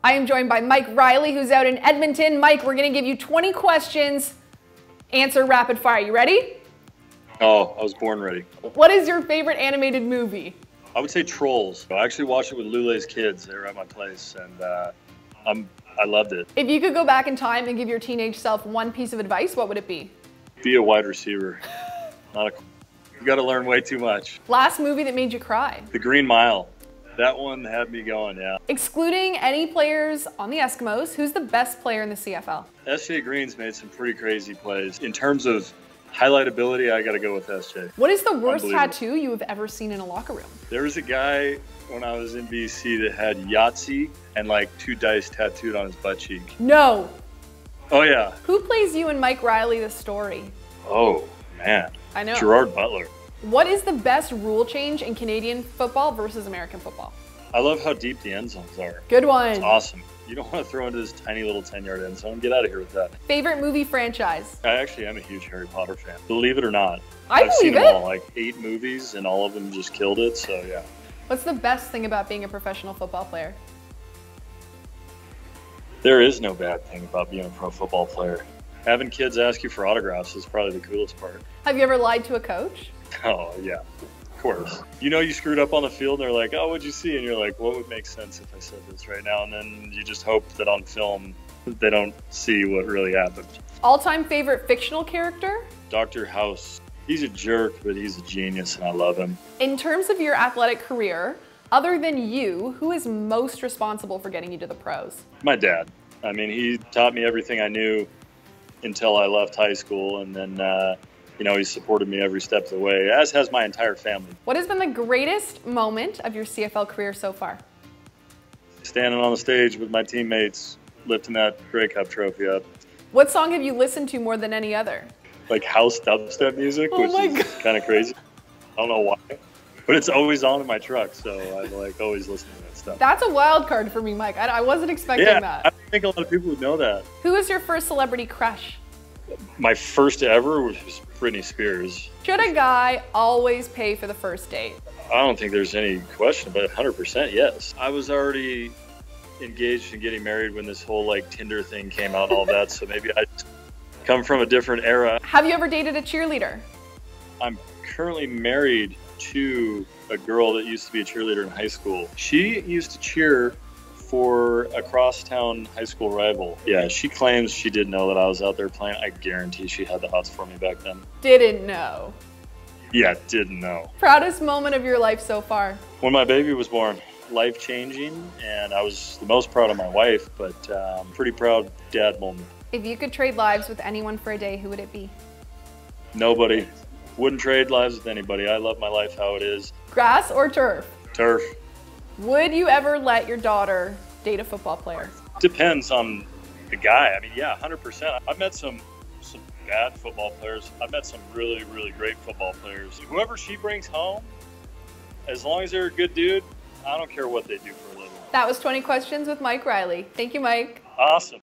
I am joined by Mike Reilly, who's out in Edmonton. Mike, we're going to give you 20 questions. Answer rapid fire. You ready? Oh, I was born ready. What is your favorite animated movie? I would say Trolls. I actually watched it with Lule's kids. They were at my place, and I loved it. If you could go back in time and give your teenage self one piece of advice, what would it be? Be a wide receiver. You got to learn way too much. Last movie that made you cry? The Green Mile. That one had me going, yeah. Excluding any players on the Eskimos, who's the best player in the CFL? SJ Green's made some pretty crazy plays. In terms of highlight ability, I got to go with SJ. What is the worst tattoo you have ever seen in a locker room? There was a guy when I was in BC that had Yahtzee and like 2 dice tattooed on his butt cheek. No. Oh, yeah. Who plays you and Mike Reilly the story? Oh, man. I know. Gerard Butler. What is the best rule change in Canadian football versus American football? I love how deep the end zones are. Good one. It's awesome. You don't want to throw into this tiny little 10-yard end zone. Get out of here with that. Favorite movie franchise? I actually am a huge Harry Potter fan. Believe it or not. I've seen them all, like 8 movies, and all of them just killed it, so yeah. What's the best thing about being a professional football player? There is no bad thing about being a pro football player. Having kids ask you for autographs is probably the coolest part. Have you ever lied to a coach? Oh, yeah. Of course. You know you screwed up on the field, and they're like, oh, what'd you see? And you're like, what would make sense if I said this right now? And then you just hope that on film they don't see what really happened. All-time favorite fictional character? Dr. House. He's a jerk, but he's a genius, and I love him. In terms of your athletic career, other than you, who is most responsible for getting you to the pros? My dad. I mean, he taught me everything I knew until I left high school, and then he supported me every step of the way, as has my entire family. What has been the greatest moment of your CFL career so far? Standing on the stage with my teammates, lifting that Grey Cup trophy up. What song have you listened to more than any other? Like house dubstep music, which is kind of crazy. I don't know why, but it's always on in my truck, so I always listen to that stuff. That's a wild card for me, Mike. I wasn't expecting that. I think a lot of people would know that. Who was your first celebrity crush? My first ever was Britney Spears. Should a guy always pay for the first date? I don't think there's any question, but 100% yes. I was already engaged and getting married when this whole Tinder thing came out and all that, so maybe I just come from a different era. Have you ever dated a cheerleader? I'm currently married to a girl that used to be a cheerleader in high school. She used to cheer for a crosstown high school rival. Yeah, she claims she didn't know that I was out there playing. I guarantee she had the hots for me back then. Didn't know. Yeah, didn't know. Proudest moment of your life so far? When my baby was born. Life-changing, and I was the most proud of my wife, but pretty proud dad moment. If you could trade lives with anyone for a day, who would it be? Nobody. Wouldn't trade lives with anybody. I love my life how it is. Grass or turf? Turf. Would you ever let your daughter date a football player? Depends on the guy. I mean, yeah, 100%. I've met some bad football players. I've met some really, really great football players. Whoever she brings home, as long as they're a good dude, I don't care what they do for a living. That was 20 questions with Mike Reilly. Thank you, Mike. Awesome.